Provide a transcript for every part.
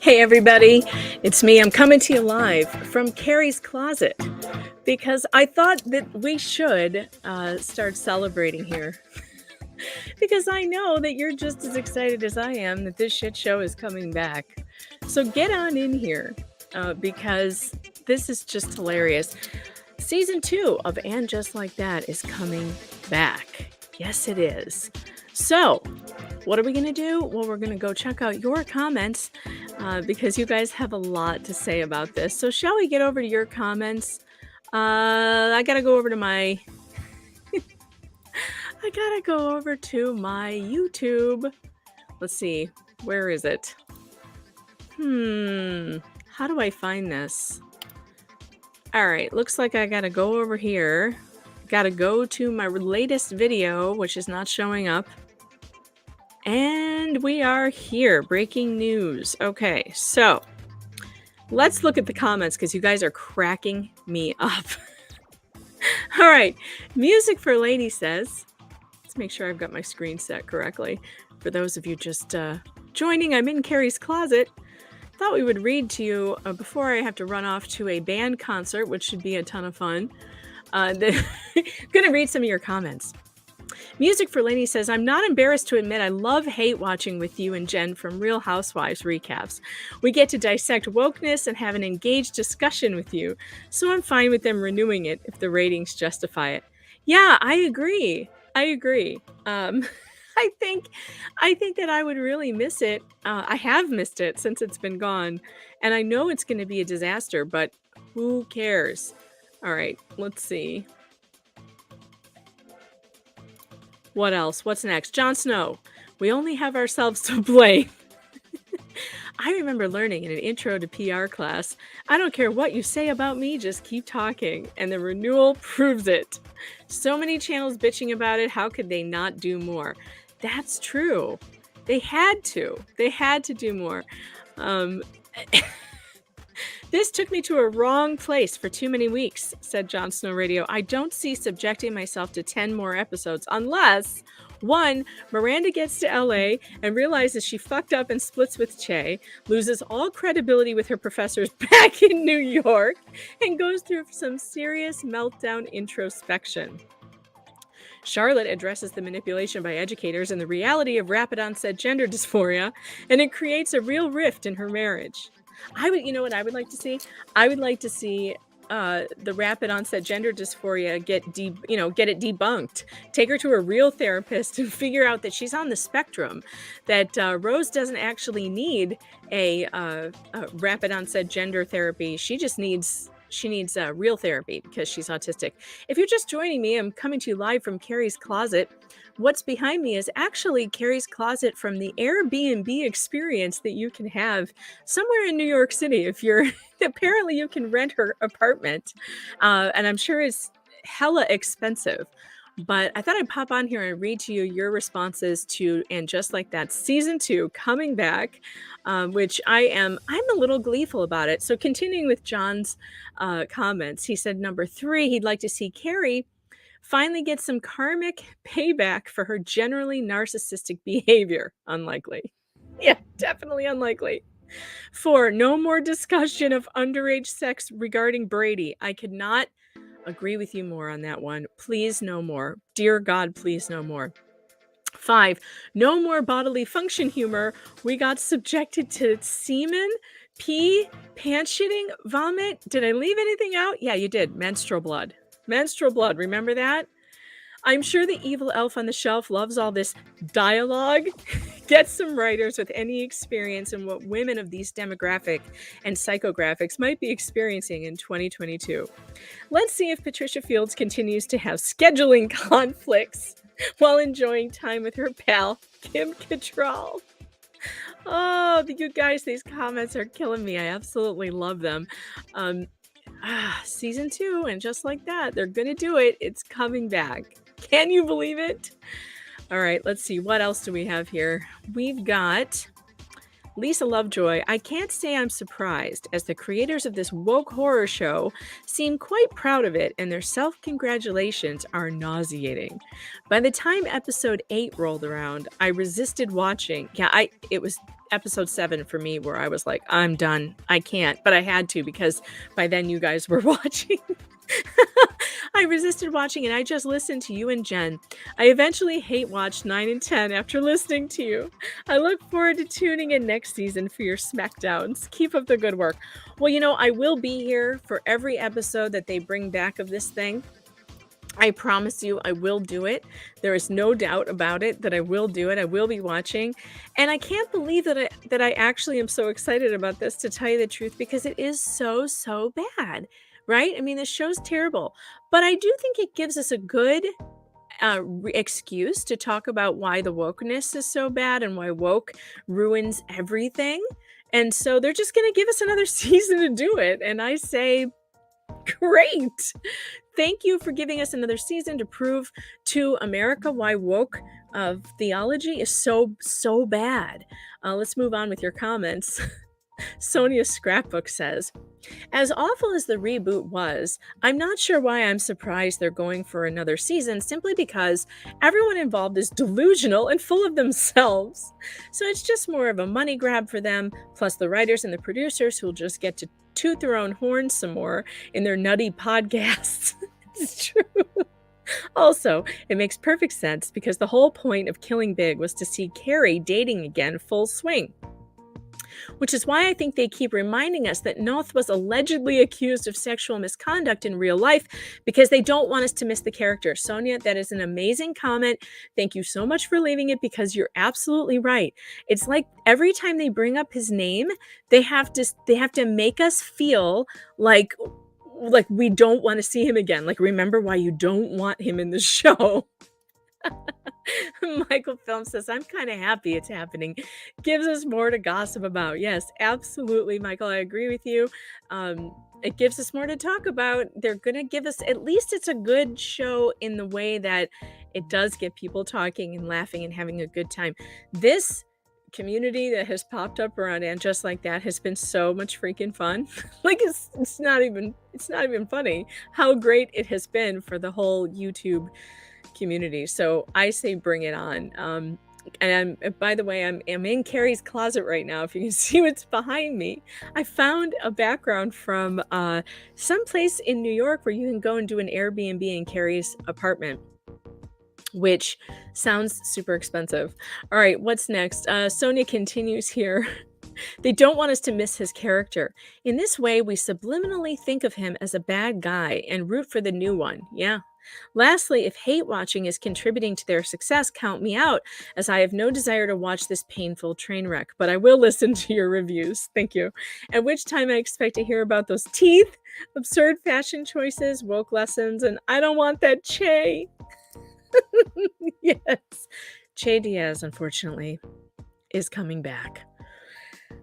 Hey everybody, it's me. I'm coming to you live from Carrie's closet because I thought that we should start celebrating here because I know that you're just as excited as I am that this shit show is coming back. So get on in here because this is just hilarious. Season 2 of And Just Like That is coming back. Yes, it is. So what are we going to do? Well, we're going to go check out your comments because you guys have a lot to say about this. So shall we get over to your comments? I got to go over to my... I got to go over to my YouTube. Let's see. Where is it? How do I find this? All right. Looks like I got to go over here. Got to go to my latest video, which is not showing up. And we are here. Breaking news. Okay, so let's look at the comments because you guys are cracking me up. All right, Music for Lady says, let's make sure I've got my screen set correctly. For those of you just joining, I'm in Carrie's closet. Thought we would read to you before I have to run off to a band concert, which should be a ton of fun. Gonna read some of your comments. Music for Lainey says, I'm not embarrassed to admit I love hate watching with you and Jen from Real Housewives recaps. We get to dissect wokeness and have an engaged discussion with you, so I'm fine with them renewing it if the ratings justify it. Yeah, I agree. I think that I would really miss it. I have missed it since it's been gone, and I know it's going to be a disaster, but who cares? All right, let's see. What else? What's next? Jon Snow. We only have ourselves to blame. I remember learning in an intro to PR class, I don't care what you say about me, just keep talking. And the renewal proves it. So many channels bitching about it. How could they not do more? That's true. They had to. They had to do more. This took me to a wrong place for too many weeks, said Jon Snow Radio. I don't see subjecting myself to 10 more episodes unless, 1, Miranda gets to LA and realizes she fucked up and splits with Che, loses all credibility with her professors back in New York, and goes through some serious meltdown introspection. Charlotte addresses the manipulation by educators and the reality of rapid onset gender dysphoria, and it creates a real rift in her marriage. You know what I would like to see? I would like to see the rapid onset gender dysphoria get it debunked. Take her to a real therapist and figure out that she's on the spectrum. That Rose doesn't actually need a rapid onset gender therapy. She needs real therapy because she's autistic. If you're just joining me, I'm coming to you live from Carrie's closet. What's behind me is actually Carrie's closet from the Airbnb experience that you can have somewhere in New York City. If you're apparently you can rent her apartment, and I'm sure it's hella expensive. But I thought I'd pop on here and read to you your responses to And Just Like That Season 2 coming back, which I'm a little gleeful about it. So continuing with John's comments, he said number 3, he'd like to see Carrie finally get some karmic payback for her generally narcissistic behavior. Unlikely. Yeah, definitely unlikely. 4, no more discussion of underage sex regarding Brady. I could not agree with you more on that one. Please no more. Dear God, please no more. 5, no more bodily function humor. We got subjected to semen, pee, pants shitting, vomit. Did I leave anything out? Yeah, you did. Menstrual blood. Menstrual blood. Remember that? I'm sure the evil elf on the shelf loves all this dialogue. Get some writers with any experience in what women of these demographic and psychographics might be experiencing in 2022. Let's see if Patricia Fields continues to have scheduling conflicts while enjoying time with her pal, Kim Cattrall. Oh, you guys, these comments are killing me. I absolutely love them. Season 2, and just like that, they're gonna do it. It's coming back. Can you believe it? All right, let's see. What else do we have here? We've got Lisa Lovejoy, I can't say I'm surprised, as the creators of this woke horror show seem quite proud of it, and their self-congratulations are nauseating. By the time episode 8 rolled around, I resisted watching. It was episode 7 for me where I was like, I'm done. I can't. But I had to because by then you guys were watching. I resisted watching and I just listened to you and Jen. I eventually hate watched 9 and 10 after listening to you. I look forward to tuning in next season for your smackdowns. Keep up the good work. Well, I will be here for every episode that they bring back of this thing. I promise you I will do it. There is no doubt about it that I will do it. I will be watching. And I can't believe that I actually am so excited about this, to tell you the truth, because it is so bad, right? I mean, the show's terrible. But I do think it gives us a good excuse to talk about why the wokeness is so bad and why woke ruins everything. And so they're just going to give us another season to do it. And I say, great. Thank you for giving us another season to prove to America why woke theology is so bad. Let's move on with your comments. Sonia's scrapbook says, as awful as the reboot was, I'm not sure why I'm surprised they're going for another season, simply because everyone involved is delusional and full of themselves. So it's just more of a money grab for them, plus the writers and the producers who'll just get to toot their own horns some more in their nutty podcasts. It's true. Also, it makes perfect sense because the whole point of Killing Big was to see Carrie dating again full swing. Which is why I think they keep reminding us that Noth was allegedly accused of sexual misconduct in real life, because they don't want us to miss the character. Sonia, that is an amazing comment. Thank you so much for leaving it, because you're absolutely right. It's like every time they bring up his name, they have to make us feel like we don't want to see him again. Like, remember why you don't want him in the show. Michael Film says, I'm kind of happy it's happening. Gives us more to gossip about. Yes, absolutely, Michael. I agree with you. It gives us more to talk about. They're going to give us, at least it's a good show in the way that it does get people talking and laughing and having a good time. This community that has popped up around And Just Like That has been so much freaking fun. Like, it's not even funny how great it has been for the whole YouTube community. So I say bring it on. And by the way, I'm in Carrie's closet right now. If you can see what's behind me, I found a background from someplace in New York where you can go and do an Airbnb in Carrie's apartment, which sounds super expensive. All right, what's next? Sonia continues here. They don't want us to miss his character. In this way, we subliminally think of him as a bad guy and root for the new one. Yeah. Lastly, if hate watching is contributing to their success, count me out, as I have no desire to watch this painful train wreck, but I will listen to your reviews. Thank you. At which time I expect to hear about those teeth, absurd fashion choices, woke lessons, and I don't want that Che. Yes. Che Diaz, unfortunately, is coming back.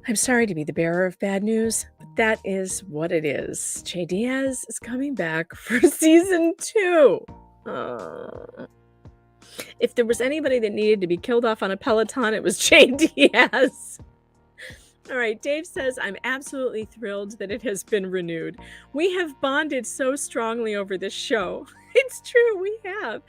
I'm sorry to be the bearer of bad news, but that is what it is. Che Diaz is coming back for season 2. If there was anybody that needed to be killed off on a peleton, it was Che Diaz. All right, Dave says, I'm absolutely thrilled that it has been renewed. We have bonded so strongly over this show. It's true, we have.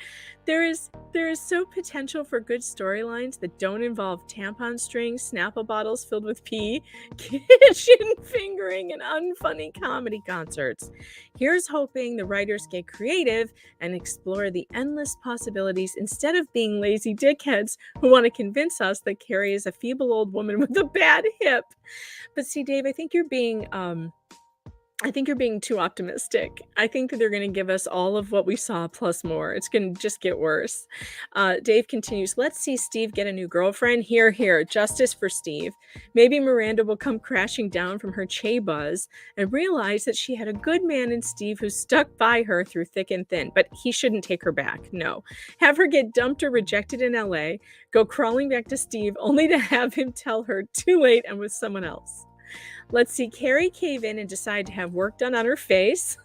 There is so potential for good storylines that don't involve tampon strings, Snapple bottles filled with pee, kitchen fingering, and unfunny comedy concerts. Here's hoping the writers get creative and explore the endless possibilities instead of being lazy dickheads who want to convince us that Carrie is a feeble old woman with a bad hip. But see, Dave, I think you're being too optimistic. I think that they're going to give us all of what we saw plus more. It's going to just get worse. Dave continues, let's see Steve get a new girlfriend. Here, justice for Steve. Maybe Miranda will come crashing down from her Che buzz and realize that she had a good man in Steve who stuck by her through thick and thin, but he shouldn't take her back. No. Have her get dumped or rejected in LA, go crawling back to Steve, only to have him tell her too late and with someone else. Let's see Carrie cave in and decide to have work done on her face.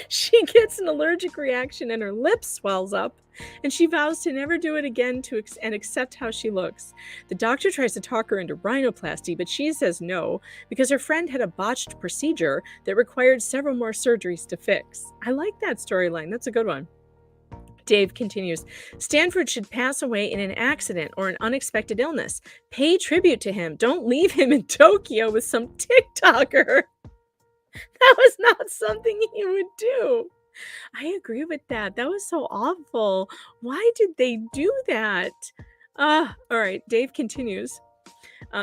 She gets an allergic reaction and her lip swells up, and she vows to never do it again and accept how she looks. The doctor tries to talk her into rhinoplasty, but she says no because her friend had a botched procedure that required several more surgeries to fix. I like that storyline. That's a good one. Dave continues, Stanford should pass away in an accident or an unexpected illness. Pay tribute to him. Don't leave him in Tokyo with some TikToker. That was not something he would do. I agree with that. That was so awful. Why did they do that? All right. Dave continues.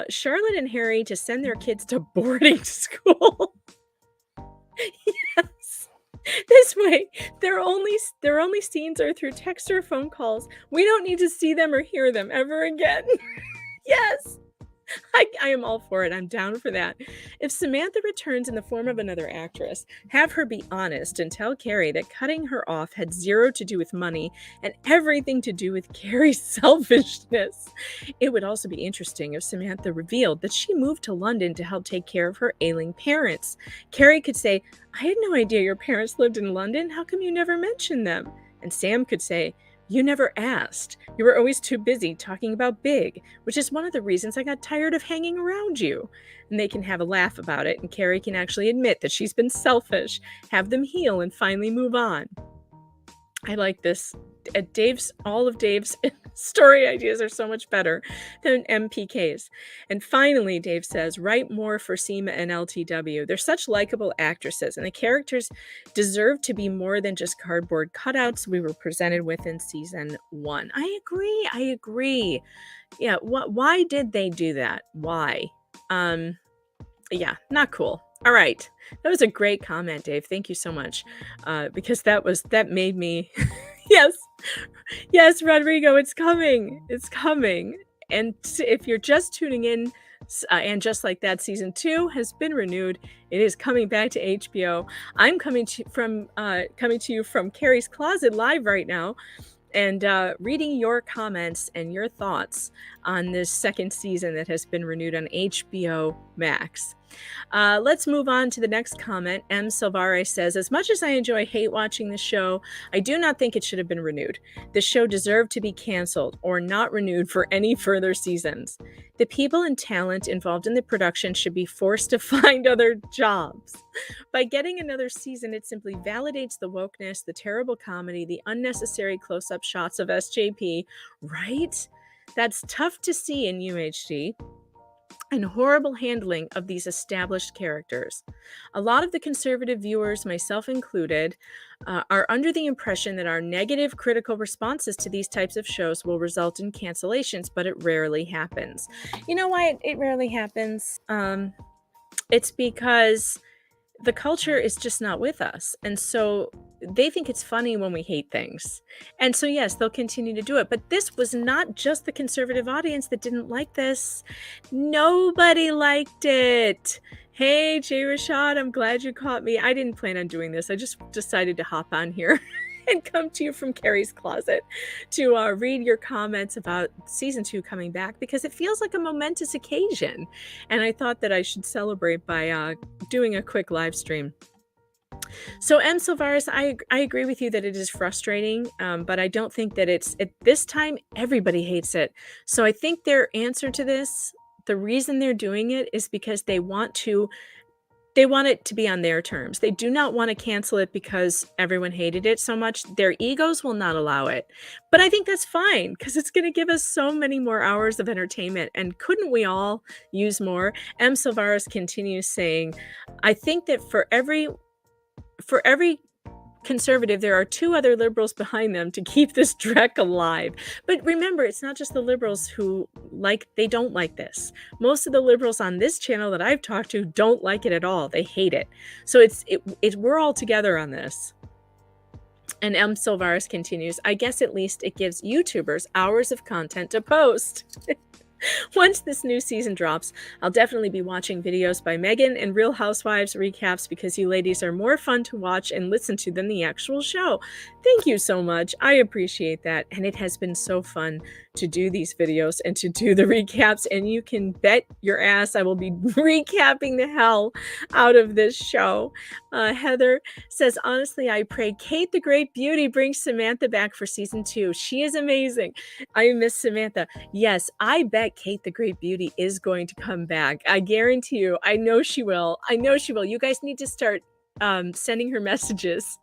Charlotte and Harry to send their kids to boarding school. Yes. This way, their only scenes are through text or phone calls. We don't need to see them or hear them ever again. Yes. I am all for it. I'm down for that. If Samantha returns in the form of another actress, have her be honest and tell Carrie that cutting her off had zero to do with money and everything to do with Carrie's selfishness. It would also be interesting if Samantha revealed that she moved to London to help take care of her ailing parents. Carrie could say, I had no idea your parents lived in London. How come you never mentioned them? And Sam could say, you never asked. You were always too busy talking about Big, which is one of the reasons I got tired of hanging around you. And they can have a laugh about it, and Carrie can actually admit that she's been selfish, have them heal, and finally move on. I like this. All of Dave's story ideas are so much better than MPK's. And finally, Dave says, write more for Seema and LTW. They're such likable actresses, and the characters deserve to be more than just cardboard cutouts we were presented with in season 1. I agree. Yeah, why did they do that? Why? Yeah, not cool. All right. That was a great comment, Dave. Thank you so much. Because that made me Yes, Rodrigo, it's coming. And if you're just tuning in, and just like that, season 2 has been renewed. It is coming back to HBO. I'm coming to you from Carrie's closet live right now, and reading your comments and your thoughts on this second season that has been renewed on HBO Max. Let's move on to the next comment. M. Silvare says, as much as I hate watching the show, I do not think it should have been renewed. The show deserved to be canceled or not renewed for any further seasons. The people and talent involved in the production should be forced to find other jobs. By getting another season, it simply validates the wokeness, the terrible comedy, the unnecessary close-up shots of SJP, right? That's tough to see in UHD. And horrible handling of these established characters. A lot of the conservative viewers, myself included, are under the impression that our negative critical responses to these types of shows will result in cancellations, but it rarely happens. You know why it rarely happens? It's because the culture is just not with us. And so they think it's funny when we hate things. And so, yes, they'll continue to do it. But this was not just the conservative audience that didn't like this. Nobody liked it. Hey, Jay Rashad, I'm glad you caught me. I didn't plan on doing this. I just decided to hop on here and come to you from Carrie's closet to read your comments about season 2 coming back, because it feels like a momentous occasion. And I thought that I should celebrate by doing a quick live stream. So M. Silvaris, I agree with you that it is frustrating, but I don't think that at this time, everybody hates it. So I think their answer to this, the reason they're doing it is because they want it to be on their terms. They do not want to cancel it because everyone hated it so much. Their egos will not allow it. But I think that's fine, because it's going to give us so many more hours of entertainment. And couldn't we all use more? M. Silvaris continues saying, I think that for every conservative, there are 2 other liberals behind them to keep this dreck alive. But remember, it's not just the liberals who they don't like this. Most of the liberals on this channel that I've talked to don't like it at all. They hate it. So we're all together on this. And M. Silvaris continues, I guess at least it gives YouTubers hours of content to post. Once this new season drops, I'll definitely be watching videos by Megan and Real Housewives recaps because you ladies are more fun to watch and listen to than the actual show. Thank you so much. I appreciate that. And it has been so fun to do these videos and to do the recaps. And you can bet your ass I will be recapping the hell out of this show. Heather says, honestly, I pray Kate the Great Beauty brings Samantha back for season 2. She is amazing. I miss Samantha. Yes, I bet Kate the Great Beauty is going to come back. I guarantee you. I know she will. I know she will. You guys need to start sending her messages.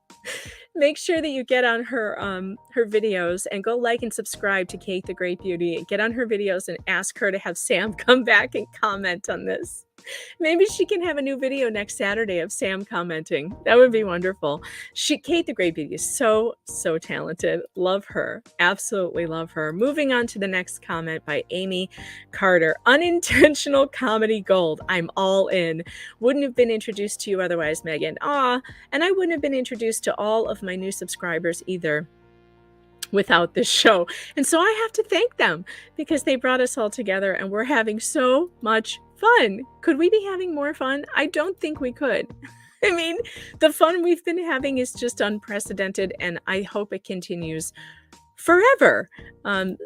Make sure that you get on her videos and go like and subscribe to Kate the Great Beauty. Get on her videos and ask her to have Sam come back and comment on this. Maybe she can have a new video next Saturday of Sam commenting. That would be wonderful. Kate the Great Beauty is so talented. Love her. Absolutely love her. Moving on to the next comment by Amy Carter. Unintentional comedy gold. I'm all in. Wouldn't have been introduced to you otherwise, Megan. Aw, and I wouldn't have been introduced to all of my new subscribers either without this show. And so I have to thank them because they brought us all together and we're having so much fun. Could we be having more fun? I don't think we could. I mean, the fun we've been having is just unprecedented and I hope it continues forever.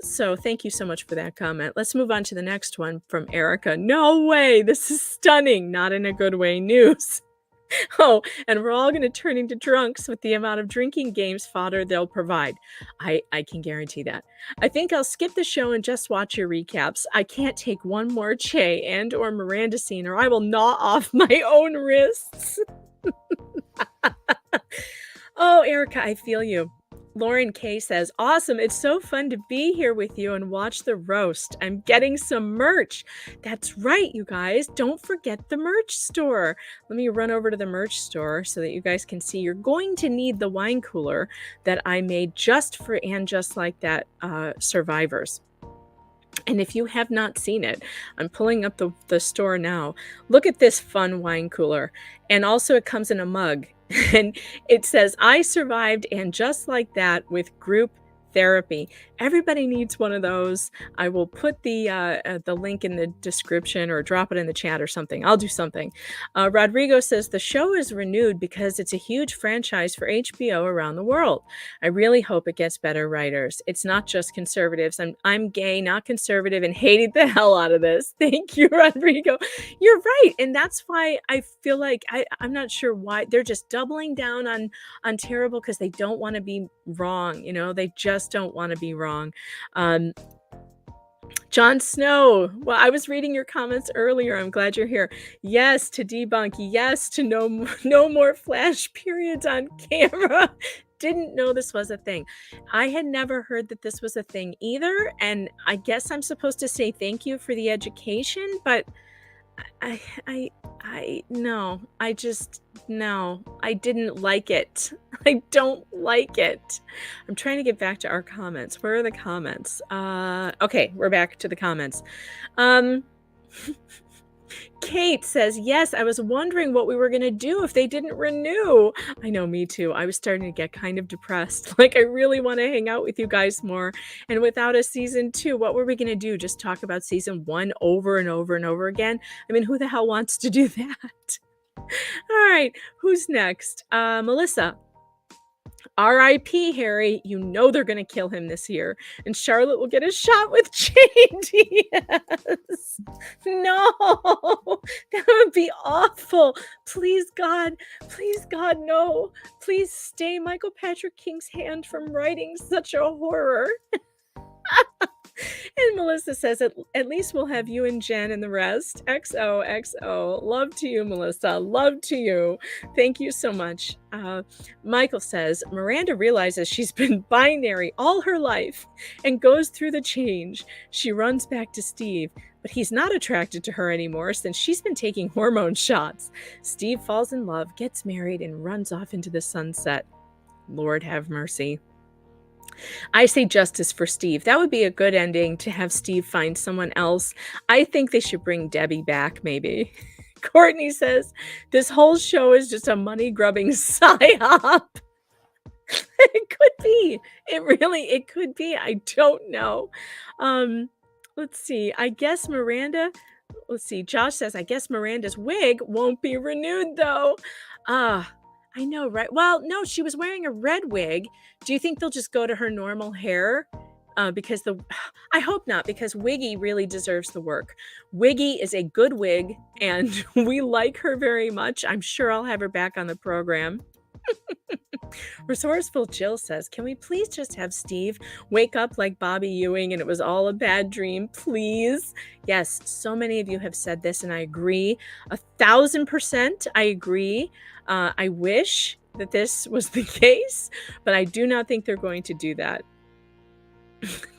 So thank you so much for that comment. Let's move on to the next one from Erica. No way. This is stunning. Not in a good way news. Oh, and we're all going to turn into drunks with the amount of drinking games fodder they'll provide. I can guarantee that. I think I'll skip the show and just watch your recaps. I can't take one more Che and or Miranda scene or I will gnaw off my own wrists. Oh, Erica, I feel you. Lauren K says, awesome. It's so fun to be here with you and watch the roast. I'm getting some merch. That's right, you guys. Don't forget the merch store. Let me run over to the merch store so that you guys can see. You're going to need the wine cooler that I made just for And Just Like That survivors. And if you have not seen it, I'm pulling up the store now. Look at this fun wine cooler. And also it comes in a mug. And it says, I survived And Just Like That with group therapy. Everybody needs one of those. I will put the link in the description or drop it in the chat or something. I'll do something. Rodrigo says the show is renewed because it's a huge franchise for HBO around the world. I really hope it gets better writers. It's not just conservatives. I'm gay, not conservative, and hated the hell out of this. Thank you, Rodrigo. You're right, and that's why I feel like I'm not sure why they're just doubling down on terrible because they don't want to be wrong. You know, they just don't want to be wrong. Jon Snow. Well, I was reading your comments earlier. I'm glad you're here. Yes to debunk. Yes to no more flash periods on camera. Didn't know this was a thing. I had never heard that this was a thing either. And I guess I'm supposed to say thank you for the education, but no, I didn't like it. I don't like it. I'm trying to get back to our comments. Where are the comments? Okay, we're back to the comments. Kate says, yes, I was wondering what we were going to do if they didn't renew. I know, me too. I was starting to get kind of depressed. Like, I really want to hang out with you guys more. And without a season 2, what were we going to do? Just talk about season 1 over and over and over again? I mean, who the hell wants to do that? All right, who's next? Melissa. R.I.P. Harry. You know they're going to kill him this year. And Charlotte will get a shot with JDS. No. That would be awful. Please, God, no. Please stay Michael Patrick King's hand from writing such a horror. And Melissa says, at least we'll have you and Jen and the rest. XOXO. Love to you, Melissa. Love to you. Thank you so much. Michael says, Miranda realizes she's been binary all her life and goes through the change. She runs back to Steve, but he's not attracted to her anymore since she's been taking hormone shots. Steve falls in love, gets married, and runs off into the sunset. Lord have mercy. I say justice for Steve. That would be a good ending, to have Steve find someone else. I think they should bring Debbie back, maybe. Courtney says, this whole show is just a money-grubbing psyop. It could be. It could be. I don't know. Let's see. I guess Miranda let's see. Josh says, I guess Miranda's wig won't be renewed though. Ah, I know, right? Well, no, she was wearing a red wig. Do you think they'll just go to her normal hair? Because I hope not, because Wiggy really deserves the work. Wiggy is a good wig, and we like her very much. I'm sure I'll have her back on the program. Resourceful Jill says, can we please just have Steve wake up like Bobby Ewing and it was all a bad dream, please? Yes, so many of you have said this, and I agree. 1,000% I agree. I wish that this was the case, but I do not think they're going to do that.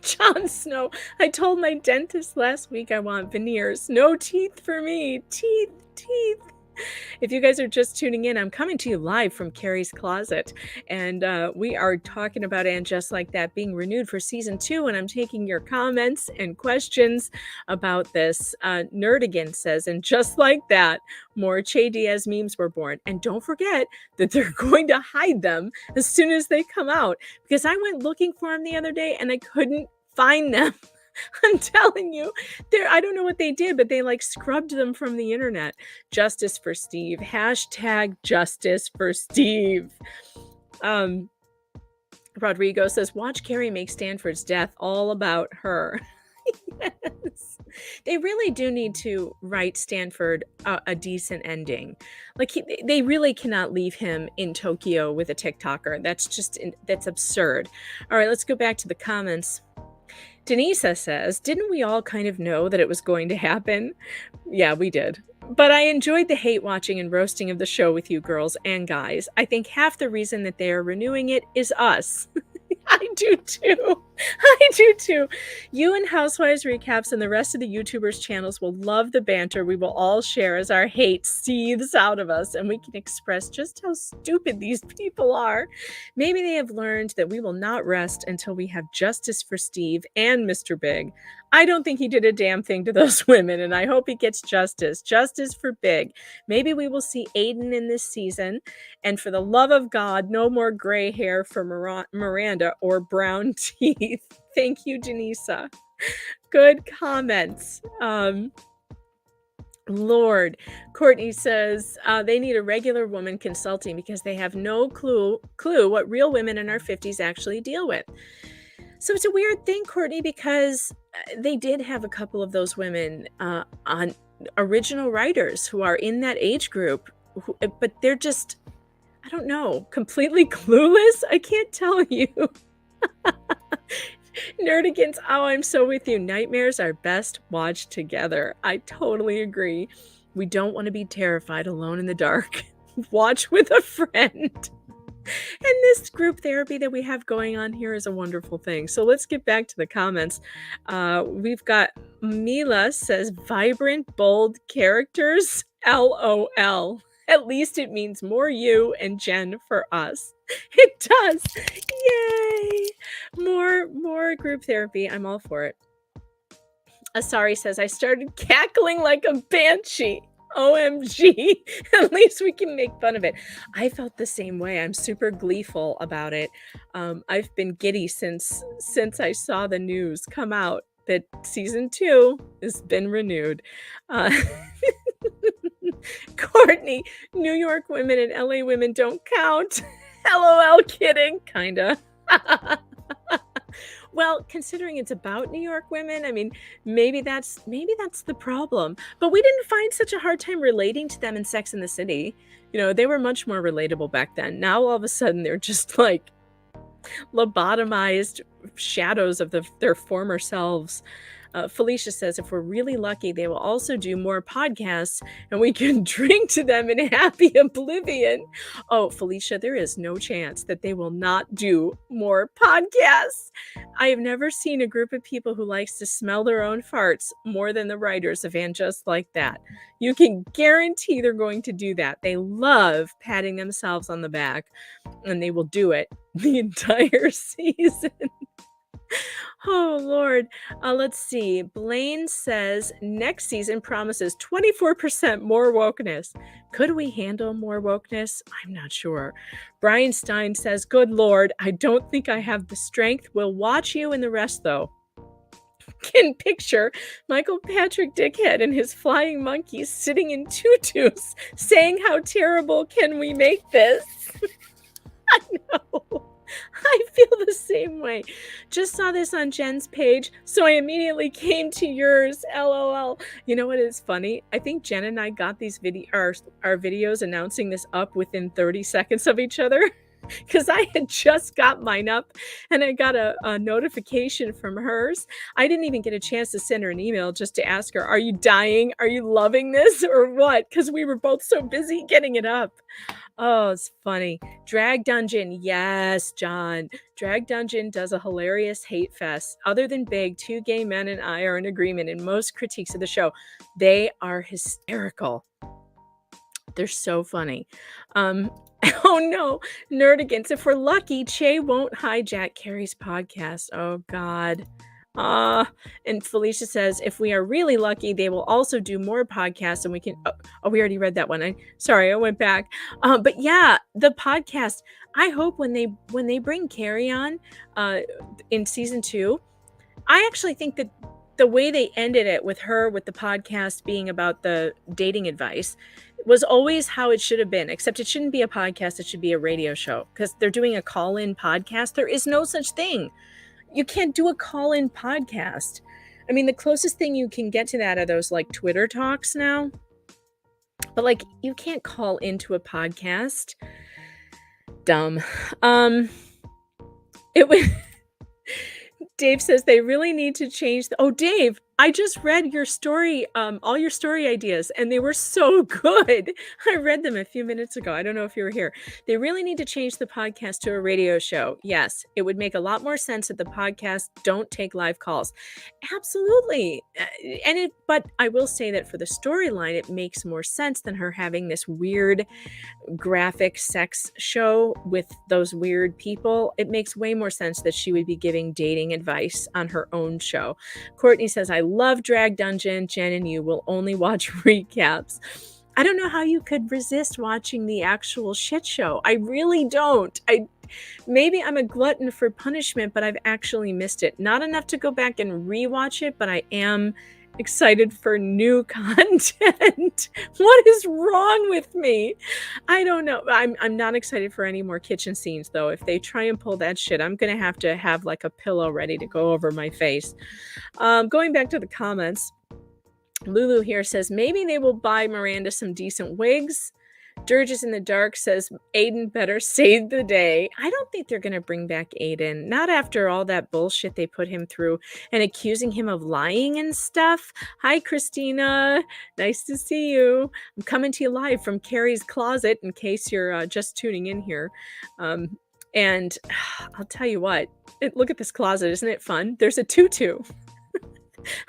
Jon Snow, I told my dentist last week I want veneers. No teeth for me. Teeth. If you guys are just tuning in, I'm coming to you live from Carrie's closet, and we are talking about And Just Like That being renewed for season 2, and I'm taking your comments and questions about this. Nerdigan says, and just like that, more Che Diaz memes were born. And don't forget that they're going to hide them as soon as they come out, because I went looking for them the other day and I couldn't find them. I'm telling you, I don't know what they did, but they like scrubbed them from the internet. Justice for Steve. Hashtag justice for Steve. Rodrigo says, watch Carrie make Stanford's death all about her. Yes. They really do need to write Stanford a decent ending. Like they really cannot leave him in Tokyo with a TikToker. That's absurd. All right, let's go back to the comments. Denisa says, didn't we all kind of know that it was going to happen? Yeah, we did. But I enjoyed the hate watching and roasting of the show with you girls and guys. I think half the reason that they are renewing it is us. I do too. You and Housewives recaps and the rest of the YouTubers' channels will love the banter we will all share as our hate seethes out of us and we can express just how stupid these people are. Maybe they have learned that we will not rest until we have justice for Steve and Mr. Big. I don't think he did a damn thing to those women, and I hope he gets justice. Justice for Big. Maybe we will see Aiden in this season. And for the love of God, no more gray hair for Miranda or brown teeth. Thank you, Janisa. Good comments. Lord. Courtney says they need a regular woman consulting because they have no clue what real women in our 50s actually deal with. So it's a weird thing, Courtney, because they did have a couple of those women on original writers who are in that age group, but they're just, I don't know, completely clueless. I can't tell you. Nerdigans, oh, I'm so with you. Nightmares are best watched together. I totally agree. We don't want to be terrified alone in the dark. Watch with a friend. And this group therapy that we have going on here is a wonderful thing. So let's get back to the comments. We've got Mila says, vibrant, bold characters, LOL. At least it means more you and Jen for us. It does. Yay. More group therapy. I'm all for it. Asari says, I started cackling like a banshee. OMG. At least we can make fun of it. I felt the same way. I'm super gleeful about it. I've been giddy since I saw the news come out that season 2 has been renewed. Courtney, New York women and LA women don't count. LOL, kidding. Kinda. Well, considering it's about New York women, I mean, maybe that's the problem. But we didn't find such a hard time relating to them in Sex and the City. You know, they were much more relatable back then. Now all of a sudden they're just like lobotomized shadows of their former selves. Felicia says, if we're really lucky, they will also do more podcasts and we can drink to them in happy oblivion. Oh, Felicia, there is no chance that they will not do more podcasts. I have never seen a group of people who likes to smell their own farts more than the writers of And Just Like That. You can guarantee they're going to do that. They love patting themselves on the back, and they will do it the entire season. Oh, Lord. Let's see. Blaine says next season promises 24% more wokeness. Could we handle more wokeness? I'm not sure. Brian Stein says, good Lord, I don't think I have the strength. We'll watch you and the rest, though. can picture Michael Patrick Dickhead and his flying monkeys sitting in tutus saying, how terrible can we make this? I know. I feel the same way. Just saw this on Jen's page, so I immediately came to yours. LOL. You know what is funny? I think Jen and I got these our videos announcing this up within 30 seconds of each other. Because I had just got mine up and I got a notification from hers. I didn't even get a chance to send her an email just to ask her, are you dying? Are you loving this or what? Because we were both so busy getting it up. Oh, it's funny. Drag Dungeon. Yes, John. Drag Dungeon does a hilarious hate fest. Other than Big, two gay men and I are in agreement in most critiques of the show. They are hysterical. They're so funny. Oh no, Nerdigans. If we're lucky, Che won't hijack Carrie's podcast. Oh God. And Felicia says, if we are really lucky, they will also do more podcasts and we can, oh, we already read that one. Sorry, I went back. But yeah, the podcast, I hope when they bring Carrie on, in season 2, I actually think that the way they ended it with her, with the podcast being about the dating advice, was always how it should have been, except it shouldn't be a podcast. It should be a radio show because they're doing a call-in podcast. There is no such thing. You can't do a call-in podcast. I mean, the closest thing you can get to that are those like Twitter talks now. But like, you can't call into a podcast. Dumb. It was... Dave says they really need to change. Oh, Dave, I just read your story, all your story ideas, and they were so good. I read them a few minutes ago. I don't know if you were here. They really need to change the podcast to a radio show. Yes, it would make a lot more sense that the podcast don't take live calls. Absolutely. But I will say that for the storyline, it makes more sense than her having this weird graphic sex show with those weird people. It makes way more sense that she would be giving dating advice on her own show. Courtney says, I love Drag Dungeon. Jen and you will only watch recaps. I don't know how you could resist watching the actual shit show. I really don't. Maybe I'm a glutton for punishment, but I've actually missed it. Not enough to go back and rewatch it, but I am excited for new content. What is wrong with me? I don't know. I'm not excited for any more kitchen scenes though. If they try and pull that shit, I'm gonna have to have like a pillow ready to go over my face. Going back to the comments, Lulu here says maybe they will buy Miranda some decent wigs. Dirges in the Dark says Aiden better save the day. I don't think they're going to bring back Aiden. Not after all that bullshit they put him through and accusing him of lying and stuff. Hi, Christina. Nice to see you. I'm coming to you live from Carrie's closet in case you're just tuning in here. And I'll tell you what, look at this closet. Isn't it fun? There's a tutu.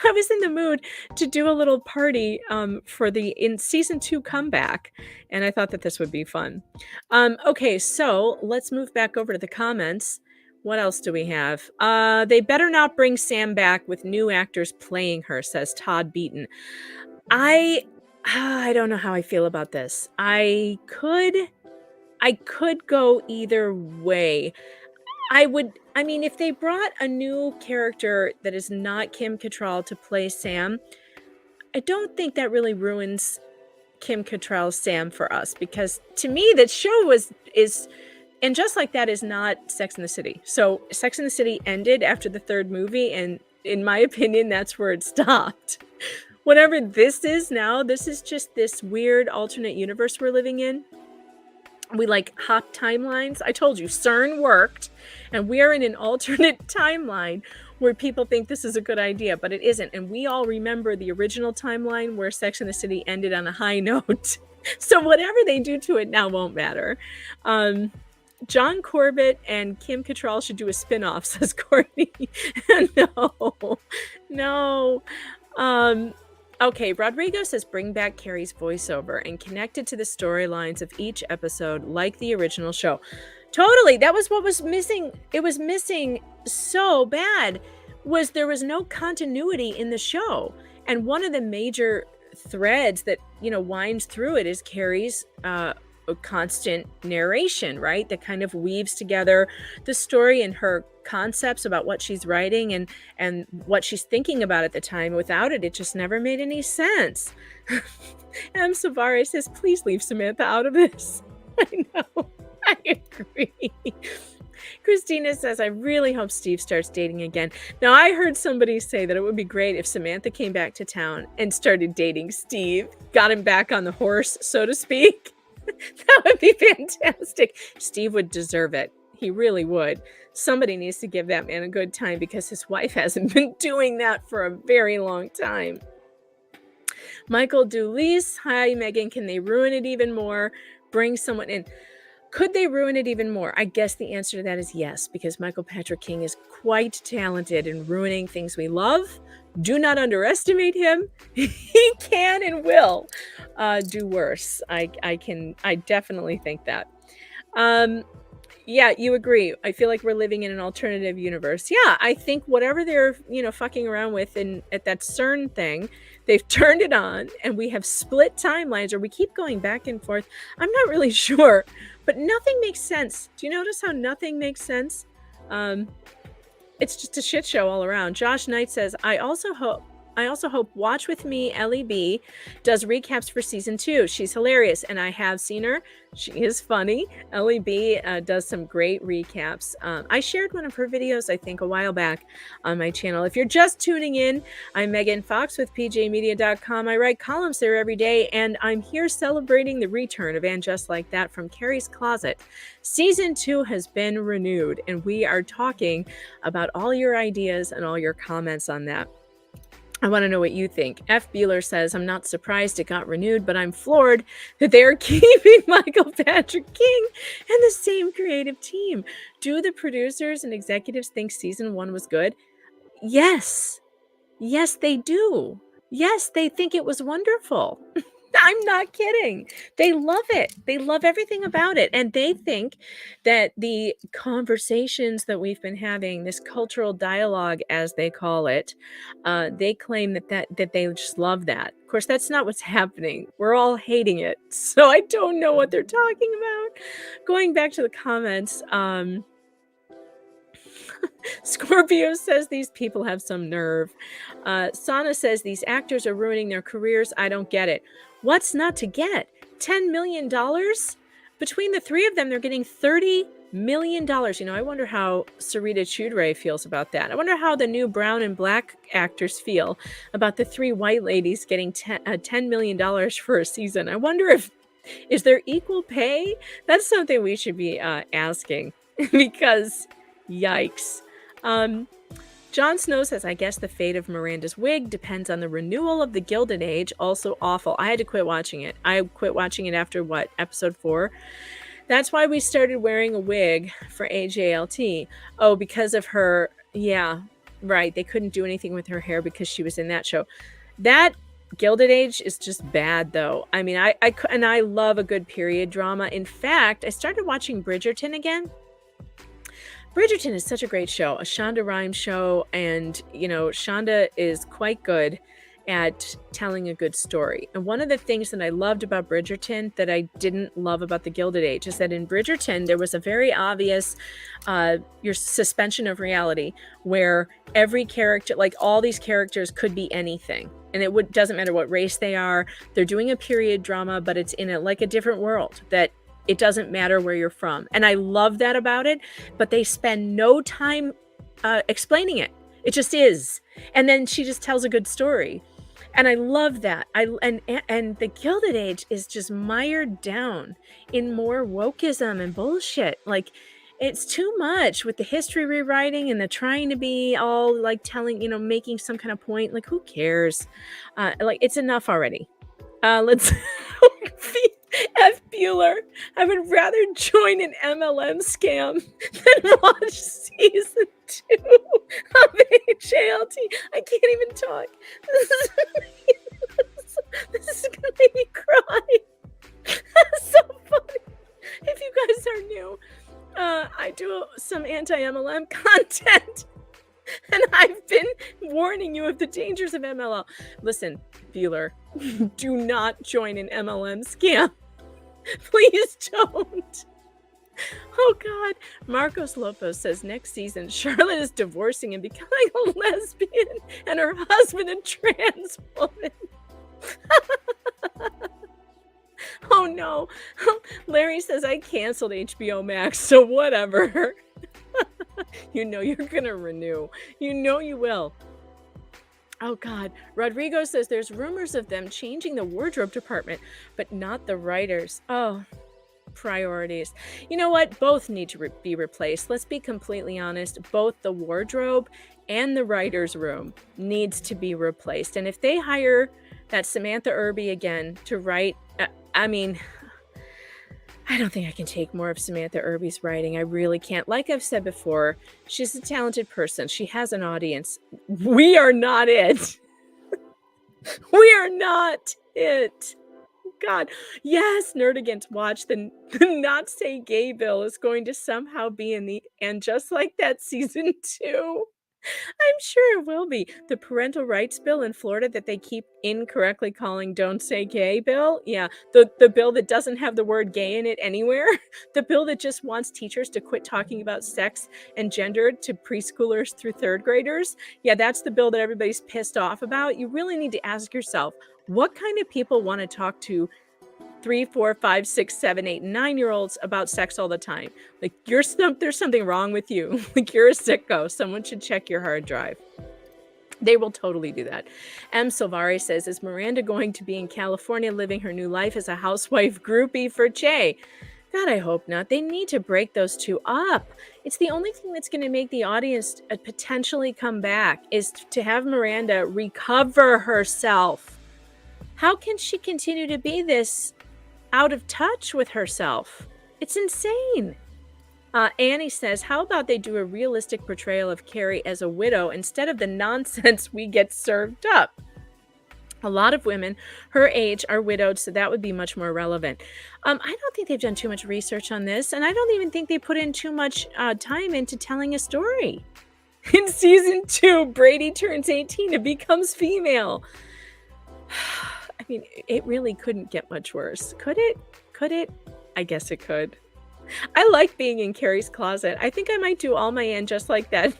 I was in the mood to do a little party for in season 2 comeback, and I thought that this would be fun. Okay, so let's move back over to the comments. What else do we have? They better not bring Sam back with new actors playing her, says Todd Beaton. I don't know how I feel about this. I could go either way. I mean, if they brought a new character that is not Kim Cattrall to play Sam, I don't think that really ruins Kim Cattrall's Sam for us, because to me, that show is, and Just Like That is not Sex and the City. So Sex and the City ended after the 3rd movie, and in my opinion, that's where it stopped. Whatever this is now, this is just this weird alternate universe we're living in. We like hop timelines. I told you CERN worked, and we are in an alternate timeline where people think this is a good idea, but it isn't. And we all remember the original timeline where Sex and the City ended on a high note. So whatever they do to it now won't matter. John Corbett and Kim Cattrall should do a spinoff, says Courtney. No. Okay, Rodrigo says bring back Carrie's voiceover and connect it to the storylines of each episode like the original show. Totally, that was what was missing. It was missing so bad. There was no continuity in the show. And one of the major threads that, winds through it is Carrie's a constant narration, right? That kind of weaves together the story and her concepts about what she's writing and what she's thinking about at the time. Without it, it just never made any sense. M. Savare says, please leave Samantha out of this. I know. I agree. Christina says, I really hope Steve starts dating again. Now, I heard somebody say that it would be great if Samantha came back to town and started dating Steve, got him back on the horse, so to speak. That would be fantastic. Steve would deserve it. He really would. Somebody needs to give that man a good time because his wife hasn't been doing that for a very long time. Michael Dulise, hi, Megan. Can they ruin it even more? Bring someone in. Could they ruin it even more? I guess the answer to that is yes, because Michael Patrick King is quite talented in ruining things we love. Do not underestimate him. He can and will do worse. I definitely think that. Yeah, you agree. I feel like we're living in an alternative universe. Yeah, I think whatever they're, fucking around with at that CERN thing, they've turned it on and we have split timelines, or we keep going back and forth. I'm not really sure, but nothing makes sense. Do you notice how nothing makes sense? It's just a shit show all around. Josh Knight says, I also hope Watch With Me Ellie B does recaps for season 2. She's hilarious, and I have seen her. She is funny. Ellie B does some great recaps. I shared one of her videos, I think, a while back on my channel. If you're just tuning in, I'm Megan Fox with pjmedia.com. I write columns there every day, and I'm here celebrating the return of And Just Like That from Carrie's Closet. Season 2 has been renewed, and we are talking about all your ideas and all your comments on that. I want to know what you think. F. Bueller says, I'm not surprised it got renewed, but I'm floored that they are keeping Michael Patrick King and the same creative team. Do the producers and executives think season 1 was good? Yes. Yes, they do. Yes, they think it was wonderful. I'm not kidding. They love it. They love everything about it. And they think that the conversations that we've been having, this cultural dialogue, as they call it, they claim that they just love that. Of course, that's not what's happening. We're all hating it. So I don't know what they're talking about. Going back to the comments, Scorpio says these people have some nerve. Sana says these actors are ruining their careers. I don't get it. What's not to get? $10 million? Between the three of them, they're getting $30 million. I wonder how Sarita Choudhury feels about that. I wonder how the new brown and black actors feel about the three white ladies getting $10 million for a season. I wonder is there equal pay? That's something we should be asking because yikes. Jon Snow says, I guess the fate of Miranda's wig depends on the renewal of the Gilded Age. Also awful. I had to quit watching it. I quit watching it after episode 4. That's why we started wearing a wig for AJLT. Oh, because of her. Yeah, right. They couldn't do anything with her hair because she was in that show. That Gilded Age is just bad, though. I mean, I love a good period drama. In fact, I started watching Bridgerton again. Bridgerton is such a great show, a Shonda Rhimes show, and, Shonda is quite good at telling a good story. And one of the things that I loved about Bridgerton that I didn't love about the Gilded Age is that in Bridgerton, there was a very obvious your suspension of reality where every character, like all these characters could be anything. And it doesn't matter what race they are. They're doing a period drama, but it's in a different world that it doesn't matter where you're from. And I love that about it, but they spend no time explaining it. It just is. And then she just tells a good story. And I love that. And the Gilded Age is just mired down in more wokeism and bullshit. Like, it's too much with the history rewriting and the trying to be all telling, making some kind of point. Like, who cares? It's enough already. Let's F. Bueller. I would rather join an MLM scam than watch season 2 of AJLT. I can't even talk. This is gonna make me cry. That's so funny. If you guys are new, I do some anti-MLM content. And I've been warning you of the dangers of MLM. Listen, Bueller, do not join an MLM scam. Please don't. Oh God. Marcos Lopez says next season Charlotte is divorcing and becoming a lesbian and her husband a trans woman. Oh no. Larry says I canceled HBO Max, so whatever. You know you're gonna renew. You know you will. Oh God. Rodrigo says there's rumors of them changing the wardrobe department, but not the writers. Oh, priorities. You know what? Both need to be replaced. Let's be completely honest. Both the wardrobe and the writer's room needs to be replaced. And if they hire that Samantha Irby again to write, I mean, I don't think I can take more of Samantha Irby's writing. I really can't. Like I've said before, she's a talented person. She has an audience. We are not it. We are not it. God. Yes, Nerdigans watch the Not Say Gay bill is going to somehow be in the And Just Like That season 2. I'm sure it will be. The parental rights bill in Florida that they keep incorrectly calling Don't Say Gay bill. Yeah, the bill that doesn't have the word gay in it anywhere. The bill that just wants teachers to quit talking about sex and gender to preschoolers through third graders. Yeah, that's the bill that everybody's pissed off about. You really need to ask yourself, what kind of people want to talk to 3, 4, 5, 6, 7, 8, 9-year-olds about sex all the time? Like there's something wrong with you. Like you're a sicko. Someone should check your hard drive. They will totally do that. M. Silvari says, is Miranda going to be in California living her new life as a housewife groupie for Che? God, I hope not. They need to break those two up. It's the only thing that's going to make the audience potentially come back is to have Miranda recover herself. How can she continue to be this out of touch with herself? It's insane. Annie says, how about they do a realistic portrayal of Carrie as a widow instead of the nonsense we get served up? A lot of women her age are widowed, so that would be much more relevant. I don't think they've done too much research on this, and I don't even think they put in too much time into telling a story. In season 2, Brady turns 18 and becomes female. I mean, it really couldn't get much worse. Could it? Could it? I guess it could. I like being in Carrie's closet. I think I might do all my And Just Like That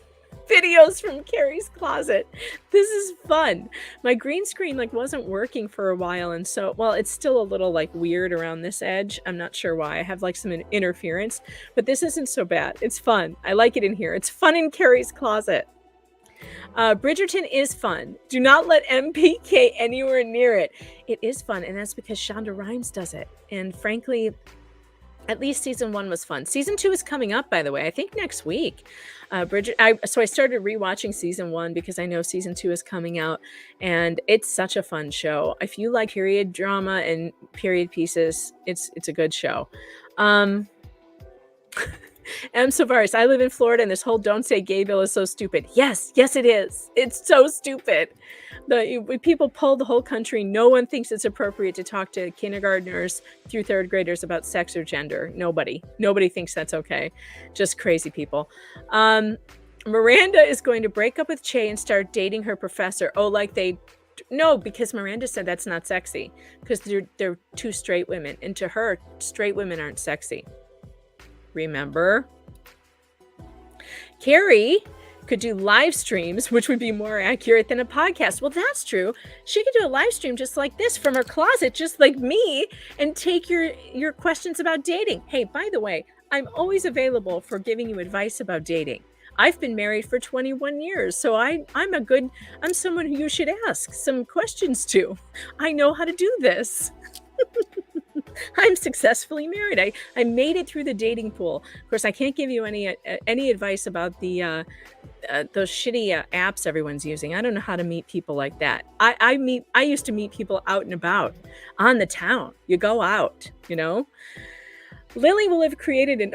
videos from Carrie's closet. This is fun. My green screen wasn't working for a while, and so, well, it's still a little weird around this edge. I'm not sure why. I have some interference, but this isn't so bad. It's fun. I like it in here. It's fun in Carrie's closet. Bridgerton is fun. Do not let MPK anywhere near it. It is fun, and that's because Shonda Rhimes does it. And frankly, at least season 1 was fun. Season 2 is coming up, by the way. I think next week. So I started rewatching season 1 because I know season 2 is coming out, and it's such a fun show. If you like period drama and period pieces, it's a good show. M. Savaris, I live in Florida, and this whole Don't Say Gay bill is so stupid. Yes, it is. It's so stupid. People pull the whole country. No one thinks it's appropriate to talk to kindergartners through third graders about sex or gender. Nobody thinks that's okay. Just crazy people. Miranda is going to break up with Che and start dating her professor. No, because Miranda said that's not sexy because they're two straight women, and to her, straight women aren't sexy. Remember? Carrie could do live streams, which would be more accurate than a podcast. Well, that's true. She could do a live stream just like this from her closet, just like me, and take your questions about dating. Hey, by the way, I'm always available for giving you advice about dating. I've been married for 21 years, so I'm someone who you should ask some questions to. I know how to do this. I'm successfully married. I made it through the dating pool. Of course, I can't give you any advice about those shitty apps everyone's using. I don't know how to meet people like that. I used to meet people out and about on the town. You go out, Lily will have created an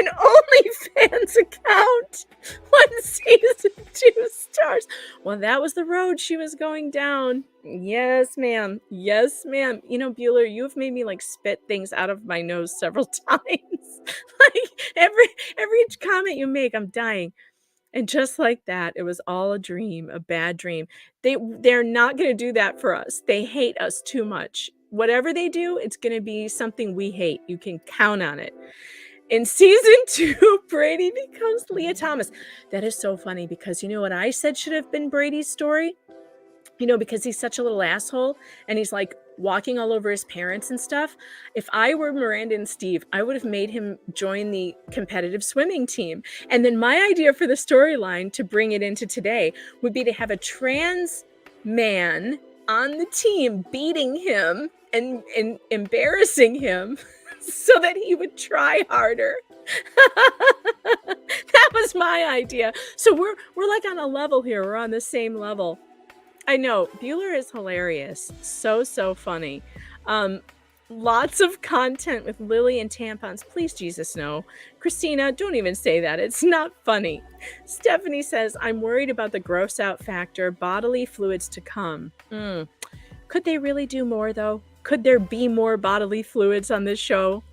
OnlyFans account when season 2 starts. Well, that was the road she was going down. Yes, ma'am. Yes, ma'am. Bueller, you've made me spit things out of my nose several times. Every comment you make, I'm dying. And just like that, it was all a dream, a bad dream. They're not going to do that for us. They hate us too much. whatever they do, it's going to be something we hate. You can count on it. In season 2, Brady becomes Leah Thomas. That is so funny because you know what I said should have been Brady's story? You know, because he's such a little asshole and he's like walking all over his parents and stuff. If I were Miranda and Steve, I would have made him join the competitive swimming team. And then my idea for the storyline to bring it into today would be to have a trans man on the team beating him and embarrassing him so that he would try harder. That was my idea. So we're like on a level here. We're on the same level. I know. Bueller is hilarious. So funny. Lots of content with Lily and tampons. Please, Jesus, no. Christina, don't even say that. It's not funny. Stephanie says, I'm worried about the gross out factor. Bodily fluids to come. Could they really do more, though? Could there be more bodily fluids on this show?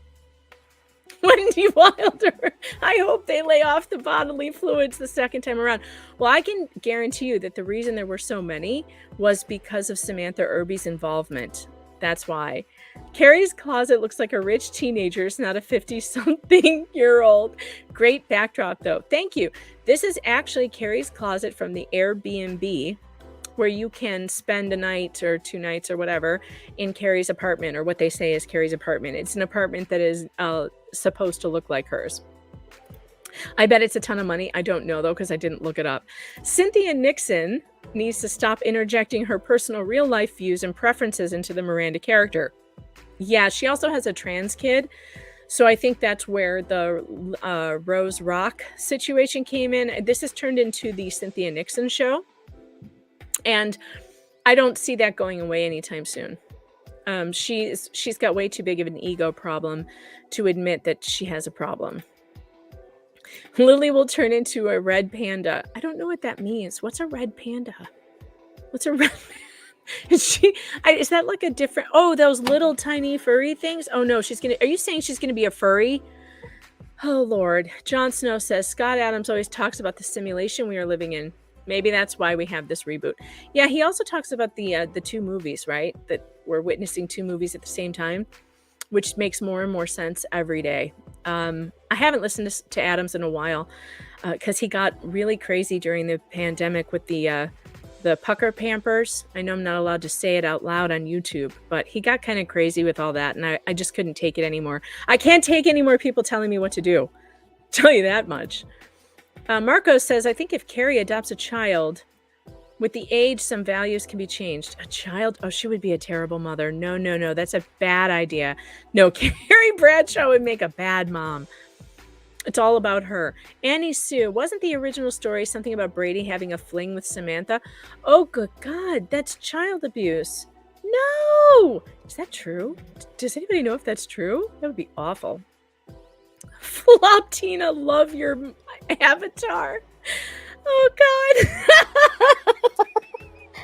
Wendy Wilder, I hope they lay off the bodily fluids the second time around. Well, I can guarantee you that the reason there were so many was because of Samantha Irby's involvement. That's why. Carrie's closet looks like a rich teenager's, not a 50-something-year-old. Great backdrop, though. Thank you. This is actually Carrie's closet from the Airbnb, where you can spend a night or 2 nights or whatever in Carrie's apartment, or what they say is Carrie's apartment. It's an apartment that is supposed to look like hers. I bet it's a ton of money. I don't know, though, because I didn't look it up. Cynthia Nixon needs to stop interjecting her personal real-life views and preferences into the Miranda character. Yeah, she also has a trans kid, so I think that's where the Rose Rock situation came in. This has turned into the Cynthia Nixon show, and I don't see that going away anytime soon. She's got way too big of an ego problem to admit that she has a problem. Lily will turn into a red panda. I don't know what that means. What's a red panda? What's a red panda? Is that like a different... Oh, those little tiny furry things? Oh no, are you saying she's gonna be a furry? Oh Lord. Jon Snow says, Scott Adams always talks about the simulation we are living in. Maybe that's why we have this reboot. Yeah, he also talks about the 2 movies, right? That we're witnessing 2 movies at the same time, which makes more and more sense every day. I haven't listened to Adams in a while because he got really crazy during the pandemic with the pucker pampers. I know I'm not allowed to say it out loud on YouTube, but he got kind of crazy with all that, and I just couldn't take it anymore. I can't take any more people telling me what to do. I'll tell you that much. Marco says, I think if Carrie adopts a child, with the age, some values can be changed. A child? Oh, she would be a terrible mother. No. That's a bad idea. No, Carrie Bradshaw would make a bad mom. It's all about her. Annie Sue, wasn't the original story something about Brady having a fling with Samantha? Oh, good God, that's child abuse. No! Is that true? Does anybody know if that's true? That would be awful. Flop Tina, love your avatar. Oh God.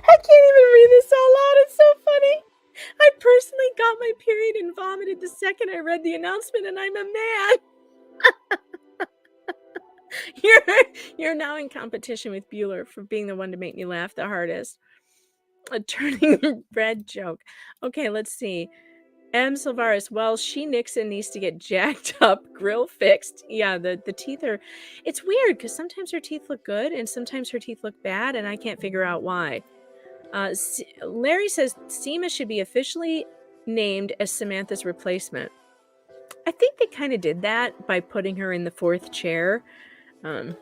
I can't even read this out loud. It's so funny. I personally got my period and vomited the second I read the announcement, and I'm a man. You're now in competition with Bueller for being the one to make me laugh the hardest. A turning red joke. Okay, let's see. M. Silvaris, well, she Nixon needs to get jacked up, grill fixed. Yeah, the teeth are... It's weird because sometimes her teeth look good and sometimes her teeth look bad, and I can't figure out why. Larry says Seema should be officially named as Samantha's replacement. I think they kind of did that by putting her in the 4th chair. I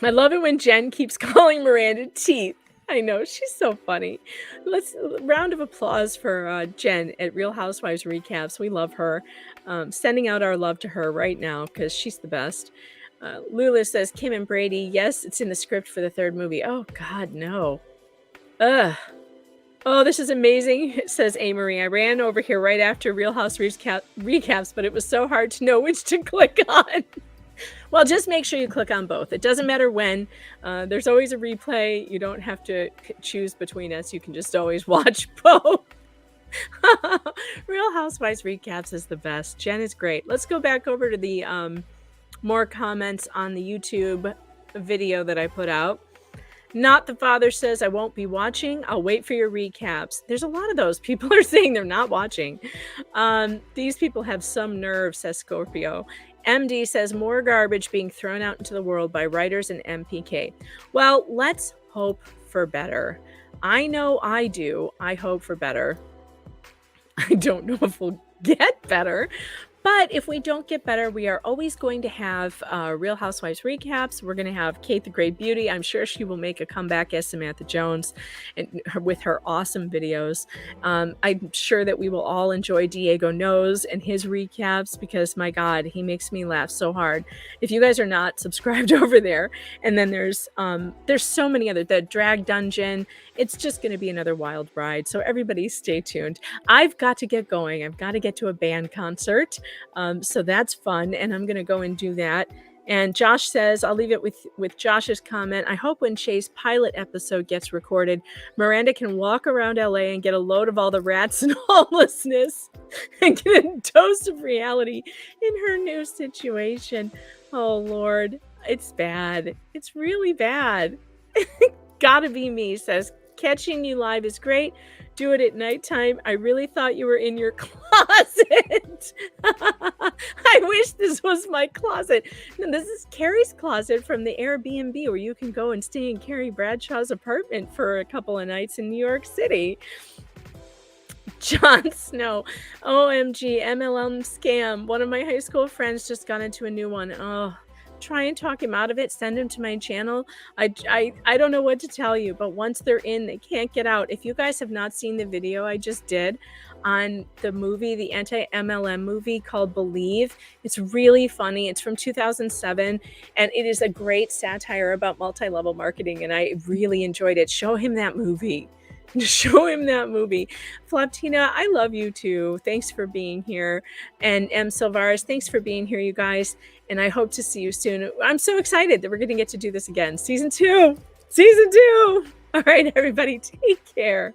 love it when Jen keeps calling Miranda teeth. I know, she's so funny. Round of applause for Jen at Real Housewives Recaps. We love her. Sending out our love to her right now because she's the best. Lula says, Kim and Brady, yes, it's in the script for the 3rd movie. Oh, God, no. Ugh. Oh, this is amazing, says A. Marie. I ran over here right after Real House Recaps, but it was so hard to know which to click on. Well, just make sure you click on both. It doesn't matter when. There's always a replay. You don't have to choose between us. You can just always watch both. Real Housewives Recaps is the best. Jen is great. Let's go back over to the more comments on the YouTube video that I put out. Not the father says, I won't be watching. I'll wait for your recaps. There's a lot of those. People are saying they're not watching. These people have some nerve, says Scorpio. MD says, more garbage being thrown out into the world by writers and MPK. Well, let's hope for better. I know I do. I hope for better. I don't know if we'll get better. But if we don't get better, we are always going to have Real Housewives recaps. We're going to have Kate the Great Beauty. I'm sure she will make a comeback as Samantha Jones and with her awesome videos. I'm sure that we will all enjoy Diego Knows and his recaps because, my God, he makes me laugh so hard. If you guys are not subscribed over there, and then there's so many other, the Drag Dungeon. It's just going to be another wild ride. So everybody stay tuned. I've got to get going. I've got to get to a band concert. So that's fun, and I'm going to go and do that. And Josh says, I'll leave it with Josh's comment. I hope when Shay's pilot episode gets recorded, Miranda can walk around LA and get a load of all the rats and homelessness and get a dose of reality in her new situation. Oh, Lord. It's bad. It's really bad. Gotta be me, says, catching you live is great. Do it at nighttime. I really thought you were in your closet. I wish this was my closet. No, this is Carrie's closet from the Airbnb where you can go and stay in Carrie Bradshaw's apartment for a couple of nights in New York City. Jon Snow, OMG, MLM scam. One of my high school friends just got into a new one. Oh, try and talk him out of it. Send him to my channel. I don't know what to tell you, but once they're in, they can't get out. If you guys have not seen the video I just did on the movie, the anti-MLM movie called Believe, it's really funny. It's from 2007, and it is a great satire about multi-level marketing, and I really enjoyed it. Show him that movie. Show him that movie. Floptina, I love you too. Thanks for being here. And M. Silvaris, thanks for being here, you guys. And I hope to see you soon. I'm so excited that we're going to get to do this again. Season 2. Season 2. All right, everybody, take care.